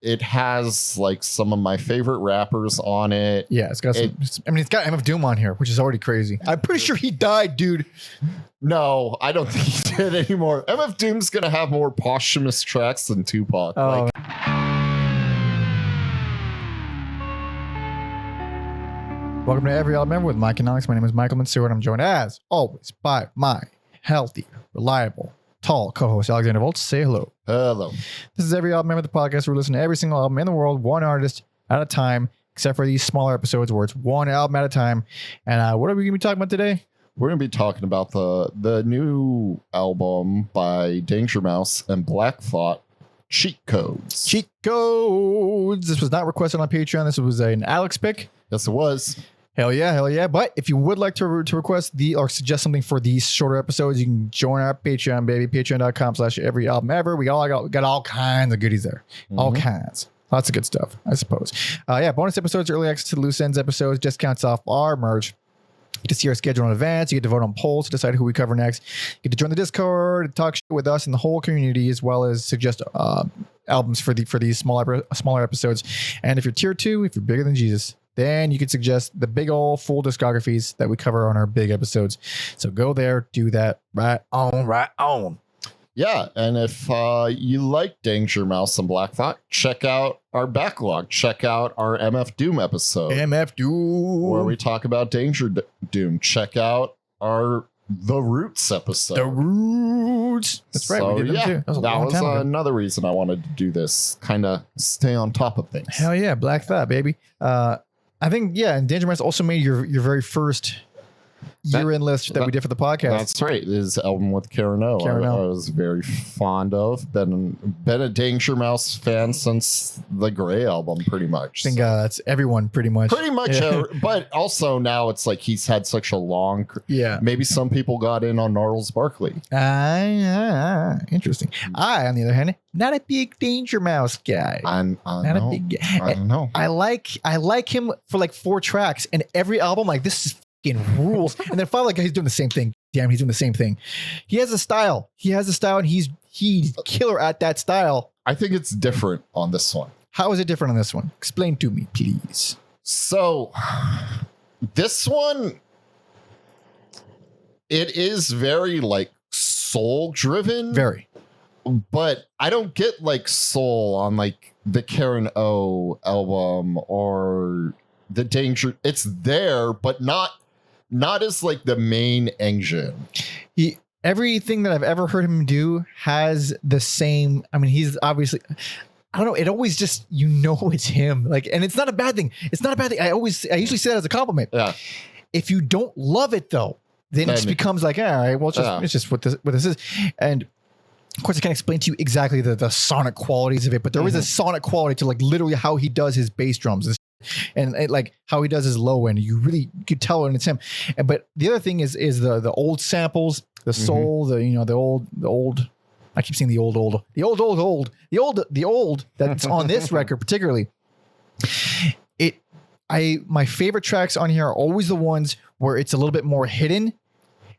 it has like some of my favorite rappers on it. Yeah, it's got some. It's got MF Doom on here, which is already crazy. I'm pretty sure he died, dude. No, I don't think he did anymore. MF Doom's gonna have more posthumous tracks than Tupac. Oh. Welcome to Every Album Ever with Mike and Alex. My name is Michael Mansour, and I'm joined as always by my healthy, reliable, tall co-host Alexander Volts. Say hello. Hello. This is Every Album Ever, the podcast where we listen to every single album in the world, one artist at a time, except for these smaller episodes where it's one album at a time. And what are we going to be talking about today? We're going to be talking about the new album by Danger Mouse and Black Thought, Cheat Codes. Cheat Codes. This was not requested on Patreon. This was an Alex pick. Yes, it was. Hell yeah, hell yeah. But if you would like to request or suggest something for these shorter episodes, you can join our Patreon, baby. Patreon.com/everyalbumever. We got all kinds of goodies there. All kinds. Lots of good stuff, I suppose. Yeah, bonus episodes, early access to the Loose Ends episodes, discounts off our merch. You get to see our schedule in advance. You get to vote on polls to decide who we cover next. You get to join the Discord, talk shit with us and the whole community, as well as suggest albums for these smaller episodes. And if you're tier 2, if you're bigger than Jesus, then you can suggest the big old full discographies that we cover on our big episodes. So go there, do that right on. Yeah, and if you like Danger Mouse and Black Thought, check out our backlog. Check out our MF Doom episode. MF Doom. Where we talk about Danger Doom. Check out our The Roots episode. The Roots. That's right. So, we did them too. That was another reason I wanted to do this. Kind of stay on top of things. Hell yeah, Black Thought, baby. I think, yeah, and Danger Mouse also made your very first year-end list that we did for the podcast. That's right. His album with Karen O. I was very fond of. Been a Danger Mouse fan since the Gray album, pretty much. I think that's everyone, pretty much. Yeah. But also now it's like he's had such a long... Yeah. Maybe some people got in on Gnarls Barkley. Interesting. I, on the other hand, not a big Danger Mouse guy. I don't know. I like him for like 4 tracks, and every album, like, this is rules. And then finally, like, he's doing the same thing. Damn, he's doing the same thing. He has a style, and he's killer at that style. I think it's different on this one. How is it different on this one? Explain to me, please. So this one, it is very like soul driven. Very. But I don't get like soul on like the Karen O album or the Danger. It's there, but not as like the main engine. Everything that I've ever heard him do has the same. I mean, he's obviously, I don't know. It always just, it's him. Like, and it's not a bad thing. It's not a bad thing. I usually say that as a compliment. Yeah. If you don't love it though, then it just becomes like, all right, well, it's just what this is. And of course, I can't explain to you exactly the sonic qualities of it, but there is a sonic quality to like literally how he does his bass drums and like how he does his low end. You really could tell when it's him. But the other thing is the old samples, the soul, the old. I keep saying the old that's on this record particularly. My favorite tracks on here are always the ones where it's a little bit more hidden,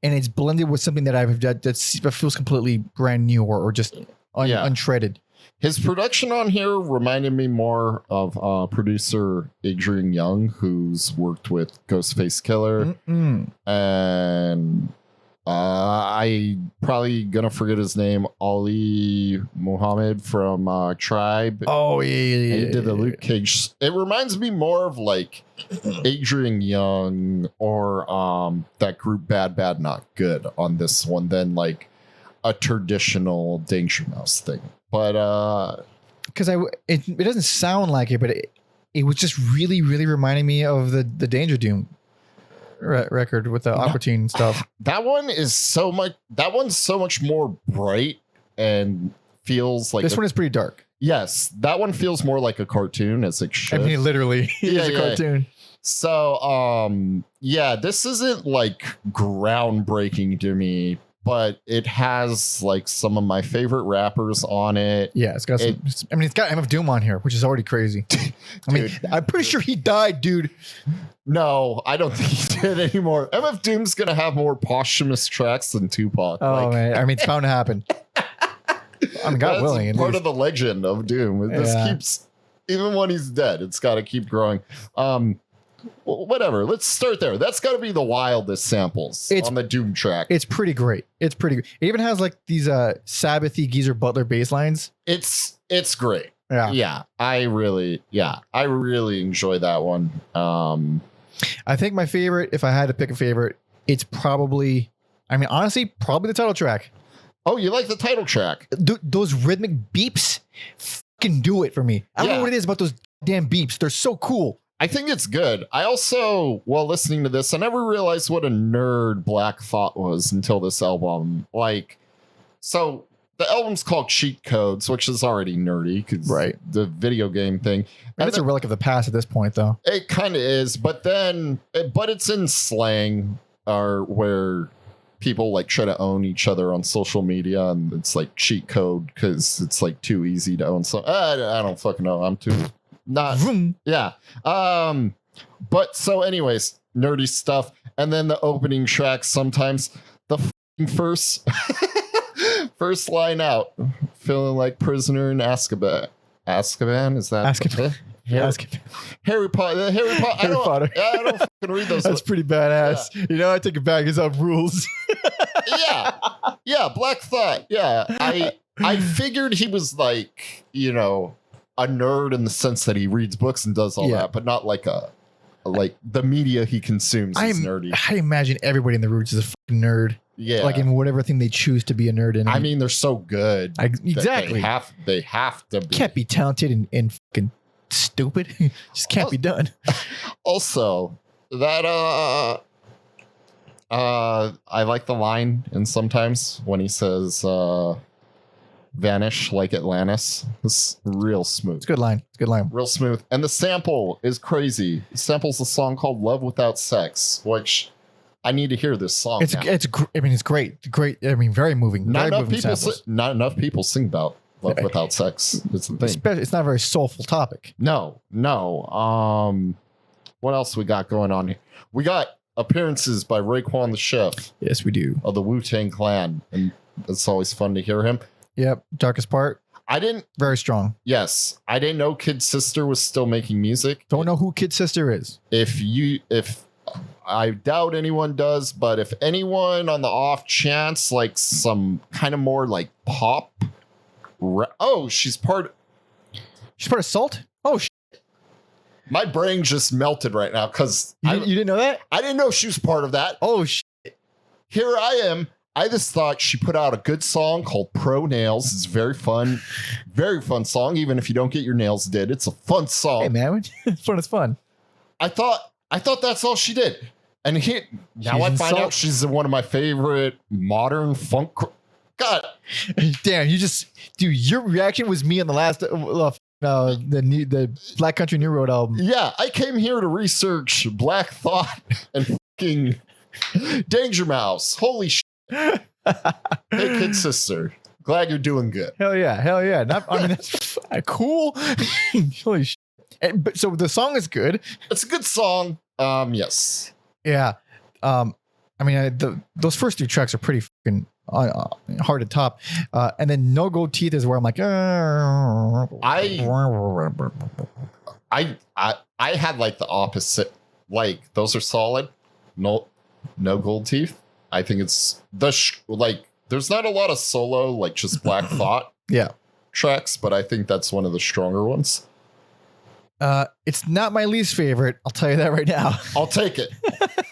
and it's blended with something that feels completely brand new or just untreaded. His production on here reminded me more of producer Adrian Young, who's worked with Ghostface Killer. And I probably gonna forget his name, Ali Muhammad from Tribe. Oh, yeah. He did the Luke Cage. It reminds me more of like Adrian Young or that group Bad Not Good on this one than like a traditional Danger Mouse thing. But because it doesn't sound like it, but it was just really, really reminding me of the Danger Doom record with the Aqua Teen stuff. That one's so much more bright and feels like this one is pretty dark. Yes, that one feels more like a cartoon, as it should. I mean, literally, it's a cartoon. So, this isn't like groundbreaking to me, but it has like some of my favorite rappers on it. Yeah, it's got some. It's got MF Doom on here, which is already crazy. I mean, I'm pretty sure he died, dude. No, I don't think he did anymore. MF Doom's gonna have more posthumous tracks than Tupac. Oh man, I mean, it's bound to happen. I mean, God willing. Part of the legend of Doom. This keeps Even when he's dead, it's got to keep growing. Whatever. Let's start there. That's got to be the wildest samples on the Doom track. It's pretty great. It's pretty great. It even has like these Sabbathy Geezer Butler bass lines. It's great. Yeah. I really enjoy that one. I think my favorite, if I had to pick a favorite, it's probably, honestly, probably the title track. Oh, you like the title track? Those rhythmic beeps fucking do it for me. I don't know what it is about those damn beeps. They're so cool. I think it's good. I also, while listening to this, I never realized what a nerd Black Thought was until this album. So the album's called Cheat Codes, which is already nerdy because the video game thing. And it's a relic of the past at this point, though. It kind of is, but it's in slang where people like try to own each other on social media, and it's like cheat code because it's like too easy to own. So I don't fucking know. I'm too not. Yeah. But so anyways, nerdy stuff. And then the opening track, sometimes the first line out, feeling like prisoner in Azkaban. Azkaban? Is that Azkaban? Harry Potter. I don't fucking read those. That's pretty badass. Yeah. I take it back. It's up rules. Yeah. Black Thought. Yeah. I figured he was like, a nerd in the sense that he reads books and does all that, but not like the media he consumes is nerdy. I imagine everybody in the Roots is a fucking nerd. Yeah. Like in whatever thing they choose to be a nerd in. They're so good. Exactly. They have to be. Can't be talented and fucking stupid. Just can't be done. Also, that I like the line, and sometimes when he says vanish like Atlantis, it's real smooth. It's a good line. Real smooth. And the sample is crazy. The sample's a song called Love Without Sex, which I need to hear this song. It's great. Very moving. Not enough people sing about love without sex. It's the thing. It's not a very soulful topic. No. What else we got going on here? We got appearances by Raekwon the Chef. Yes, we do. Of the Wu-Tang Clan. And it's always fun to hear him. Yep. Darkest Part. Very strong. Yes. I didn't know Kid Sister was still making music. Don't know who Kid Sister is. If I doubt anyone does, but if anyone on the off chance, like some kind of more like pop. She's part of Salt? Oh, my brain just melted right now because you didn't know that? I didn't know she was part of that. Oh, Here I am. I just thought she put out a good song called Pro Nails. It's very fun song. Even if you don't get your nails did, it's a fun song. Hey man, it's fun. I thought that's all she did. And now I find out she's one of my favorite modern funk. God damn, your reaction was me on the last the Black Country New Road album. Yeah, I came here to research Black Thought and fucking Danger Mouse. Holy shit. Hey, Kid Sister. Glad you're doing good. Hell yeah. That's cool. Holy shit. So the song is good. It's a good song. Yes. Yeah. Those first two tracks are pretty fucking hard to top. And then No Gold Teeth is where I'm like, I had like the opposite. Like those are solid. No Gold Teeth. I think it's there's not a lot of solo, like just Black Thought tracks, but I think that's one of the stronger ones. It's not my least favorite. I'll tell you that right now. I'll take it.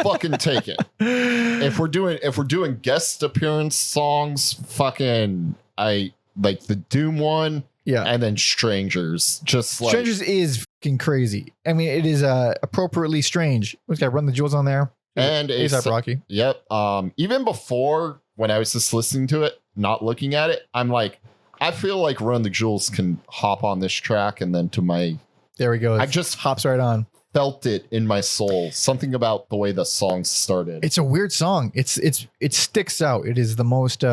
Fucking take it. If we're doing guest appearance songs, I like the Doom one. Yeah. And then Strangers. Strangers is fucking crazy. It is appropriately strange. We've got Run the Jewels on there. And A$AP Rocky. Yep. Even before, when I was just listening to it, not looking at it, I'm like, I feel like Run the Jewels can hop on this track, and then to my. There we go. I just hops right on. Felt it in my soul. Something about the way the song started. It's a weird song. It sticks out. It is the most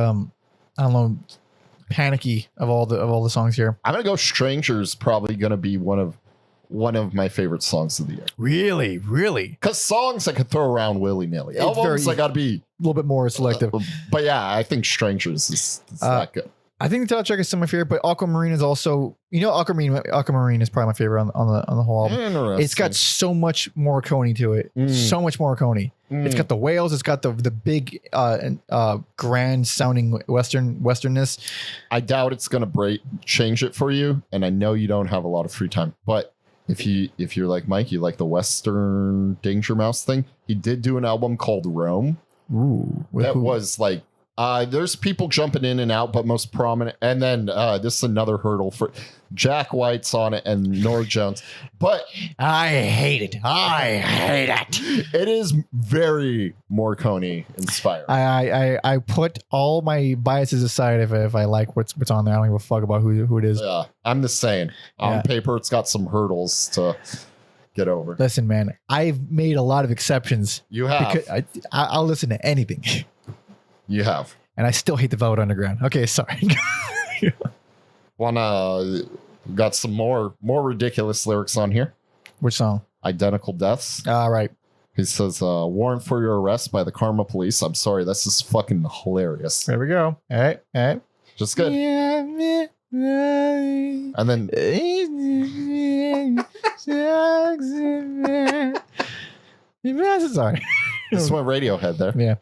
panicky of all the songs here. I'm gonna go Strangers. Probably gonna be one of my favorite songs of the year. Really? Because songs I could throw around willy-nilly. Albums I gotta be a little bit more selective. But yeah, I think Strangers is that good. I think the title track is still my favorite, but Aquamarine is also, Aquamarine is probably my favorite on the whole album. Interesting. It's got so much more Coney to it. So much more Coney. It's got the whales. It's got the big grand sounding westernness. I doubt it's gonna change it for you, and I know you don't have a lot of free time. But if you're like Mike, you like the Western Danger Mouse thing. He did do an album called Rome. Ooh, That was like. There's people jumping in and out, but most prominent. And then this is another hurdle for Jack White's on it and Norah Jones. But I hate it. It is very Morricone inspired. I put all my biases aside if I like what's on there. I don't give a fuck about who it is. Yeah, I'm just saying. On paper, it's got some hurdles to get over. Listen, man, I've made a lot of exceptions. You have. Because I'll listen to anything. You have. And I still hate the Velvet Underground. Okay, sorry. Got some more ridiculous lyrics on here. Which song? Identical Deaths. All right. He says, warrant for your arrest by the Karma Police. I'm sorry, this is fucking hilarious. There we go. All right. Just good. And then sorry. this went Radiohead there. Yeah.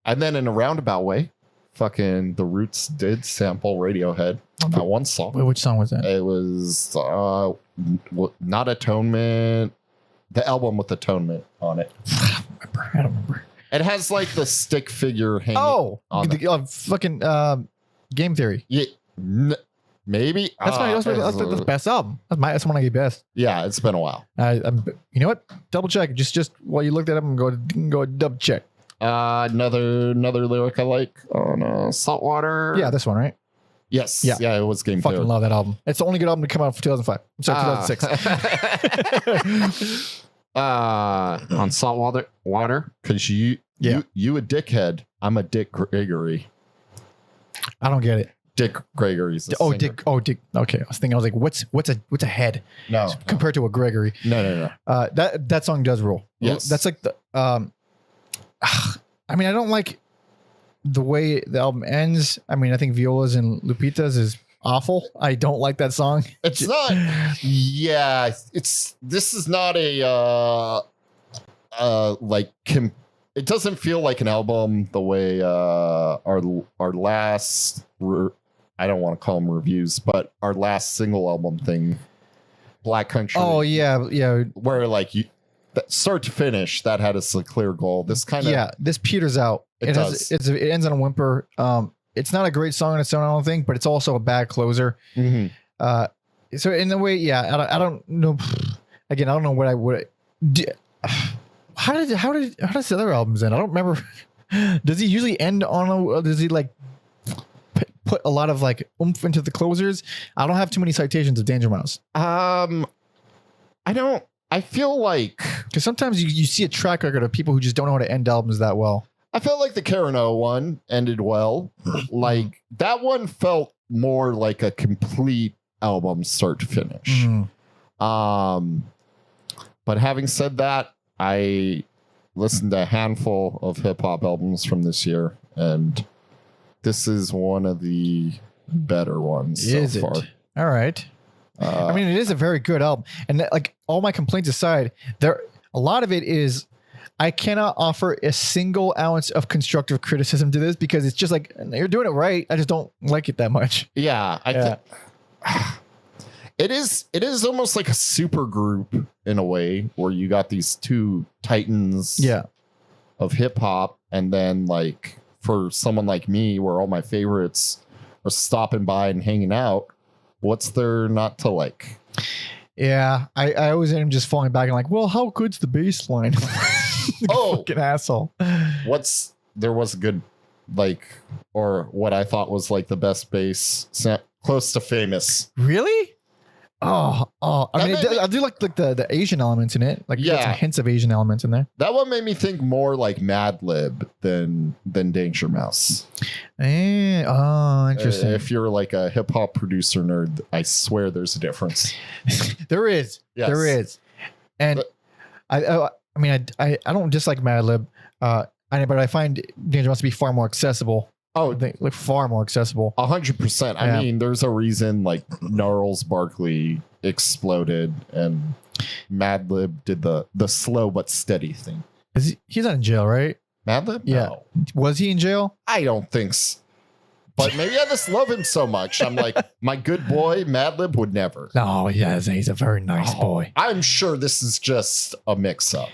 And then in a roundabout way, fucking The Roots did sample Radiohead on that one song. Wait, which song was that? It was not Atonement, the album with Atonement on it. I don't remember. It has like the stick figure hanging. On the fucking Game Theory. Yeah, maybe that's the best album. That's one I gave best. Yeah, it's been a while. You know what? Double check. Just while you looked at them, go double check. Another lyric I like on Saltwater. Yeah, this one, right? Yes. Yeah. It was Game Fucking Theory. love that album. It's the only good album to come out for 2005. I'm sorry, 2006. On Saltwater, because you a dickhead. I'm a Dick Gregory. I don't get it. Dick Gregory's. Singer. Dick. Okay. I was thinking. I was like, what's a head? No. Compared to a Gregory. No. That song does rule. Yes. That's like the. I mean, I don't like the way the album ends. I mean, I think Viola's and Lupita's is awful. I don't like that song. It's not. Yeah. This is not a it doesn't feel like an album the way our last I don't want to call them reviews, but our last single album thing, Black Country. Oh yeah. Where like you start to finish, that had a clear goal. This kind of this peters out. It ends on a whimper. It's not a great song on its own, I don't think, but it's also a bad closer. Mm-hmm. So in a way, I don't know. Again, I don't know what I would. How does the other albums end? I don't remember. Does he usually end on does he like put a lot of like oomph into the closers? I don't have too many citations of Danger Mouse. I don't. I feel like because sometimes you see a track record of people who just don't know how to end albums that well. I felt like the Karen O one ended well. Like that one felt more like a complete album start to finish. But having said that, I listened to a handful of hip hop albums from this year, and this is one of the better ones so far. All right. I mean, it is a very good album, and like all my complaints aside, a lot of it is I cannot offer a single ounce of constructive criticism to this because it's just like you're doing it right. I just don't like it that much. Yeah, it is almost like a super group in a way where you got these two titans of hip hop, and then like for someone like me where all my favorites are stopping by and hanging out, what's there not to like? Yeah, I always end up just falling back and like, well, how good's the bass line? Fucking asshole. There was a good like, or what I thought was like the best bass close to Famous. Really? I mean, I do like the Asian elements in it. Like, some hints of Asian elements in there. That one made me think more like Mad Lib than Danger Mouse. Interesting. If you're like a hip hop producer nerd, I swear there's a difference. There is. Yes. There is. And I mean, I don't dislike Mad Lib, but I find Danger Mouse to be far more accessible. Oh, I think like far more accessible. 100%. I Yeah. mean, there's a reason like Gnarls Barkley exploded and Madlib did the slow but steady thing. He's not in jail, right? Madlib? Yeah. No. Was he in jail? I don't think so. But maybe I just love him so much. I'm like, my good boy, Madlib would never. No, yeah, he's a very nice boy. I'm sure this is just a mix up.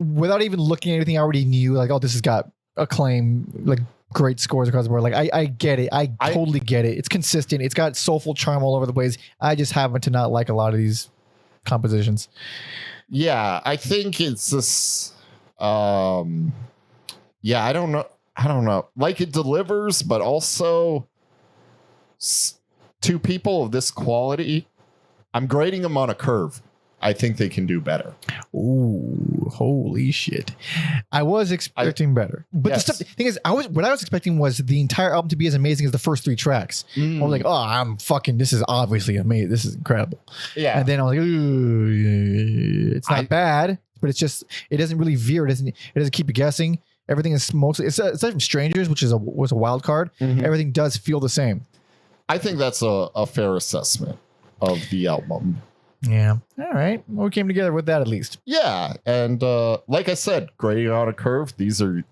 Without even looking at anything I already knew, like, oh, this has got acclaim, like great scores across the board. Like, I get it. I totally get it. It's consistent. It's got soulful charm all over the place. I just happen to not like a lot of these compositions. Yeah, I think it's this. Yeah, I don't know. Like it delivers, but also to people of this quality, I'm grading them on a curve. I think they can do better. Ooh, holy shit. I was expecting better. But Yes. the thing is, what I was expecting was the entire album to be as amazing as the first 3 tracks. I was like, oh, this is obviously amazing. This is incredible. Yeah. And then I was like, ooh, it's not bad, but it doesn't really veer. It doesn't keep you guessing. Everything is mostly, aside from Strangers, which was a wild card, everything does feel the same. I think that's a fair assessment of the album. Yeah. All right. Well, we came together with that at least. Yeah, and like I said, grading on a curve. These are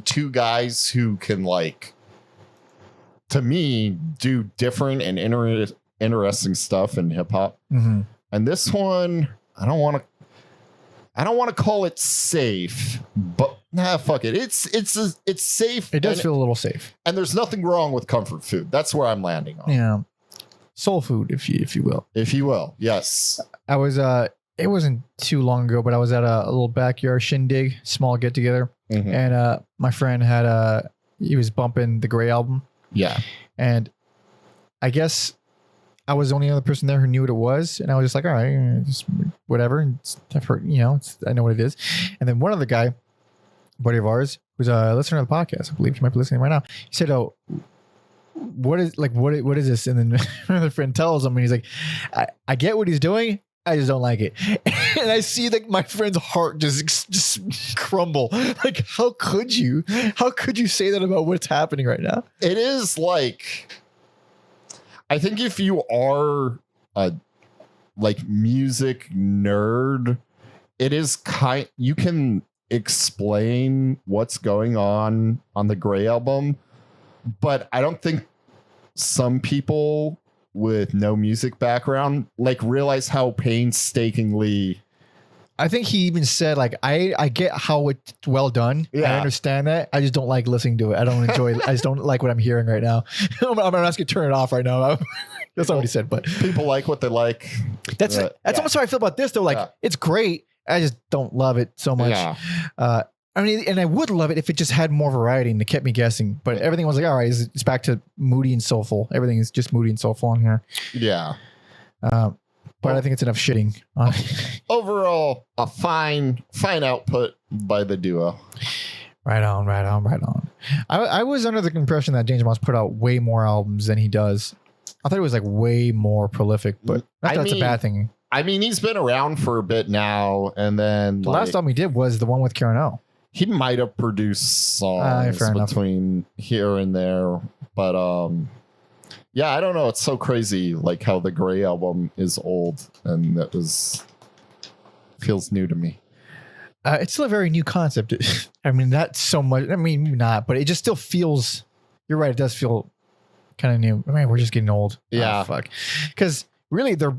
two guys who can, like, to me, do different and interesting stuff in hip hop. Mm-hmm. And this one, I don't want to call it safe, but fuck it. It's safe. It does feel a little safe. and there's nothing wrong with comfort food. That's where I'm landing on. Yeah. Soul food, if you will. If you will, yes. I was it wasn't too long ago, but I was at a little backyard shindig, small get together, Mhm. and my friend had he was bumping the Grey album, Yeah. and I guess I was the only other person there who knew what it was, and I was just like, all right, just whatever. I've heard, I know what it is. And then one other guy, buddy of ours, who's a listener to the podcast, I believe he might be listening right now. He said, "Oh, what is this?" And then another friend tells him, and he's like, I get what he's doing. I just don't like it. And I see like my friend's heart just crumble. Like, how could you say that about what's happening right now? It is like, I think if you are a like music nerd, it is you can explain what's going on the Grey album, but I don't think some people with no music background like realize how painstakingly. I think he even said, like, I get how it's well done. I Yeah. understand that. I just don't like listening to it. I don't enjoy it. I just don't like what I'm hearing right now. I'm asking to turn it off right now. That's not what he said, but People like what they like. that's Yeah. almost how I feel about this though. Like, Yeah. it's great. I just don't love it so much. Yeah. I mean, and I would love it if it just had more variety and it kept me guessing. But everything was like, all right, it's back to moody and soulful. Everything is just moody and soulful in here. Yeah. But I think it's enough shitting on Overall, a fine output by the duo. Right on. I was under the impression that James Moss put out way more albums than he does. I thought it was like way more prolific, but not that that's a bad thing. I mean, he's been around for a bit now, and then The last album he did was the one with Karen O. he might have produced songs fair enough. between here and there, but yeah, I don't know. It's so crazy, like how the Grey album is old, and that feels new to me. It's still a very new concept. I mean, that's so much. I mean, not, but it just still feels. You're right. It does feel kind of new. I mean, we're just getting old. Yeah. Fuck. Because really, they're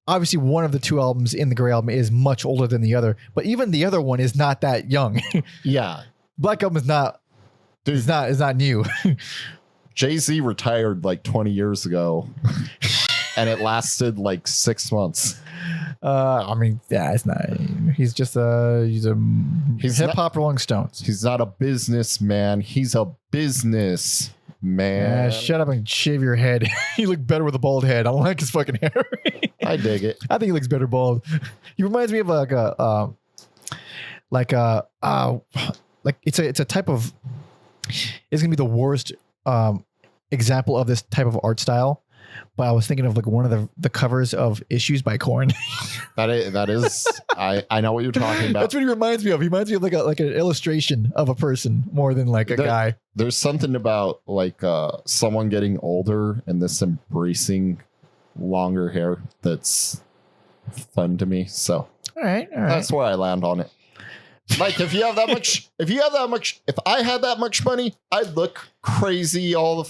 obviously one of the 2 albums in the Grey album is much older than the other, but even the other one is not that young. Yeah, Black Album is not. Dude. Is not new. Jay-Z retired like 20 years ago, and it lasted like 6 months. I mean, yeah, it's not. He's just he's hip hop Rolling Stones. He's not a businessman. He's a business man. Shut up and shave your head. You look better with a bald head. I don't like his fucking hair. I dig it. I think he looks better bald. He reminds me of like it's a type of. It's gonna be the worst example of this type of art style. but I was thinking of like one of the covers of Issues by Korn. That is I know what you're talking about. That's what he reminds me of. He reminds me of like an illustration of a person more than like a guy. There's something about like someone getting older and this embracing longer hair that's fun to me. So All right. that's where I land on it. Like if I had that much money, I'd look crazy all the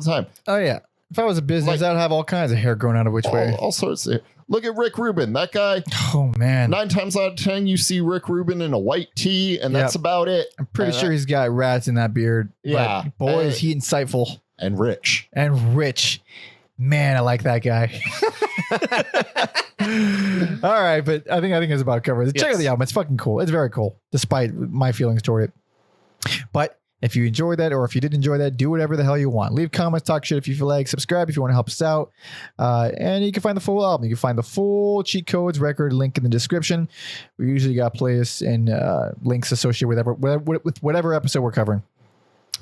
time. Oh yeah. If I was a business, I'd have all kinds of hair growing out of which way. All sorts of. Look at Rick Rubin. That guy. Oh man. 9 times out of 10, you see Rick Rubin in a white tee, and that's about it. I'm pretty sure he's got rats in that beard. Yeah. But boy, is he insightful and rich. Man, I like that guy. All right, but I think it's about covered. Check out the album. It's fucking cool. It's very cool, despite my feelings toward it. But if you enjoyed that, or if you did enjoy that, do whatever the hell you want. Leave comments, talk shit if you feel like, subscribe if you want to help us out. And you can find the full album. You can find the full cheat codes record link in the description. We usually got playlists and links associated with whatever episode we're covering.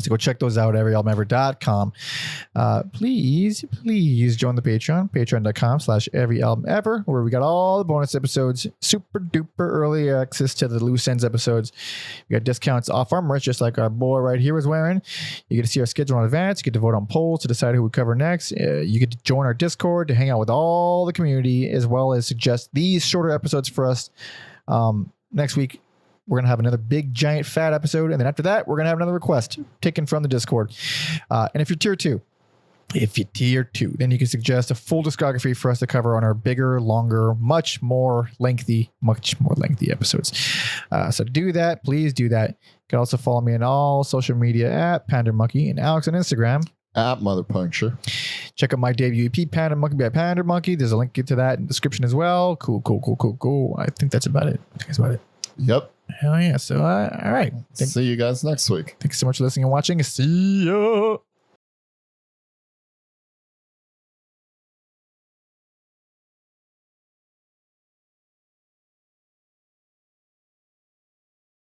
So go check those out at everyalbumever.com. Please join the Patreon, patreon.com/everyalbumever, where we got all the bonus episodes, super duper early access to the loose ends episodes. We got discounts off our merch, just like our boy right here is wearing. You get to see our schedule in advance. You get to vote on polls to decide who we cover next. You get to join our Discord to hang out with all the community, as well as suggest these shorter episodes for us. Next week, we're going to have another big, giant, fat episode. And then after that, we're going to have another request taken from the Discord. And if you're tier 2, then you can suggest a full discography for us to cover on our bigger, longer, much more lengthy episodes. So do that. Please do that. You can also follow me on all social media at Panda Monkey and Alex on Instagram at Mother Puncture. Check out my debut EP, Panda Monkey by Panda Monkey. There's a link to that in the description as well. Cool. I think that's about it. Yep. Hell yeah. So, all right. See you guys next week. Thanks so much for listening and watching. See ya.